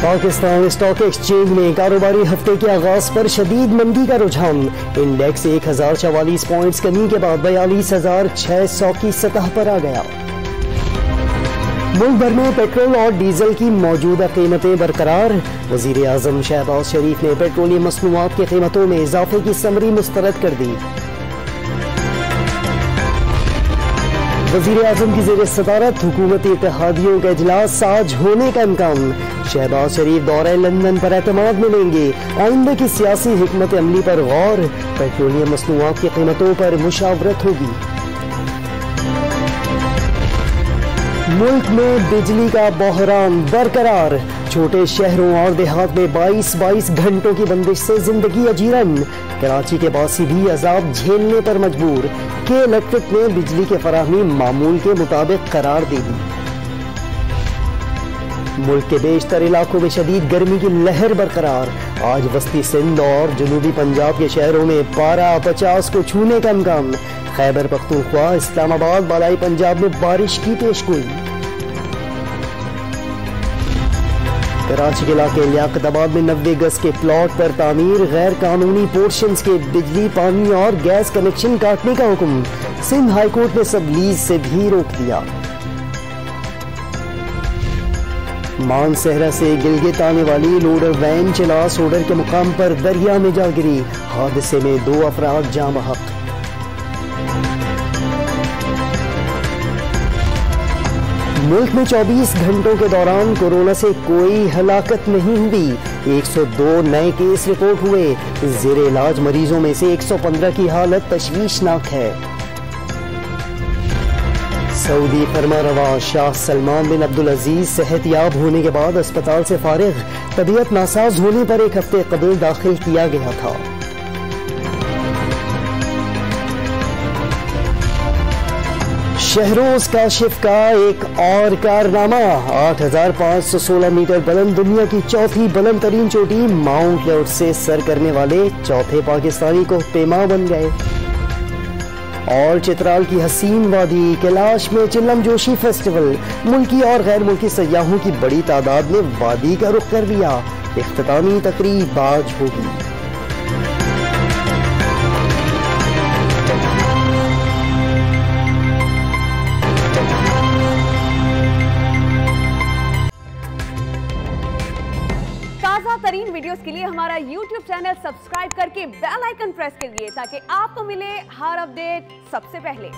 Pakistan stock exchange में कारोबारी हफ्ते के आगाज पर शदीद मंदी का रुझान। इंडेक्स 1044 पॉइंट्स कमी के बाद 42,600 की सतह पर आ गया। मुल्क भर में पेट्रोल और डीजल की मौजूदा कीमतें बरकरार। वजीर आजम शहबाज शरीफ ने पेट्रोलियम मसनूआत की कीमतों में इजाफे की समरी मुस्तरद कर दी। वजीर आजम की जेर सदारत हुकूमती इत्तेहादियों का इजलास आज होने का इम्कान। शहबाज शरीफ दौरे लंदन पर एतमाद मिलेंगे। आइंदे की सियासी हिकमत अमली पर गौर। पेट्रोलियम मसनूआत की कीमतों पर मुशावरत होगी। मुल्क में बिजली का बहरान बरकरार। छोटे शहरों और देहात में 22 घंटों की बंदिश से जिंदगी अजीरन। कराची के बासी भी अजाब झेलने पर मजबूर। के इलेक्ट्रिक ने बिजली की फराहमी मामूल के मुताबिक करार दे दी। मुल्क के बेशतर इलाकों में शदीद गर्मी की लहर बरकरार। आज वस्ती सिंध और जनूबी पंजाब के शहरों में पारा 50 को छूने का इम्कान। खैबर पख्तूनख्वा, इस्लामाबाद, बालाई पंजाब में बारिश की पेशगोई। कराची के इलाके लियाकताबाद में 90 गज के प्लॉट पर तामीर गैर कानूनी पोर्शंस के बिजली, पानी और गैस कनेक्शन काटने का हुक्म। सिंध हाईकोर्ट ने सब लीज से भी रोक दिया। मानसहरा से गिलगित आने वाली लोडर वैन चला सोडर के मुकाम पर दरिया में जा गिरी। हादसे में 2 अफराद जाँ बहक। मुल्क में 24 घंटों के दौरान कोरोना से कोई हलाकत नहीं हुई। 102 नए केस रिपोर्ट हुए। जेर इलाज मरीजों में से 115 की हालत तशवीशनाक है। सऊदी फरमारवा शाह सलमान बिन अब्दुल अजीज सेहतयाब होने के बाद अस्पताल से फारिग। तबीयत नासाज होने पर 1 हफ्ते कबल दाखिल किया गया था। शहरोज काशिफ का एक और कारनामा। 8,516 मीटर बुलंद दुनिया की चौथी बुलंद तरीन चोटी माउंट एवरेस्ट से सर करने वाले चौथे पाकिस्तानी को पेमा बन गए। और चित्राल की हसीन वादी कैलाश में चिल्लम जोशी फेस्टिवल। मुल्की और गैर मुल्की सयाहों की बड़ी तादाद ने वादी का रुख कर लिया। इख्तितामी तकरीब आज होगी। ताज़ा तरीन वीडियोस के लिए हमारा YouTube चैनल सब्सक्राइब करके बेल आइकन प्रेस करिए ताकि आपको मिले हर अपडेट सबसे पहले।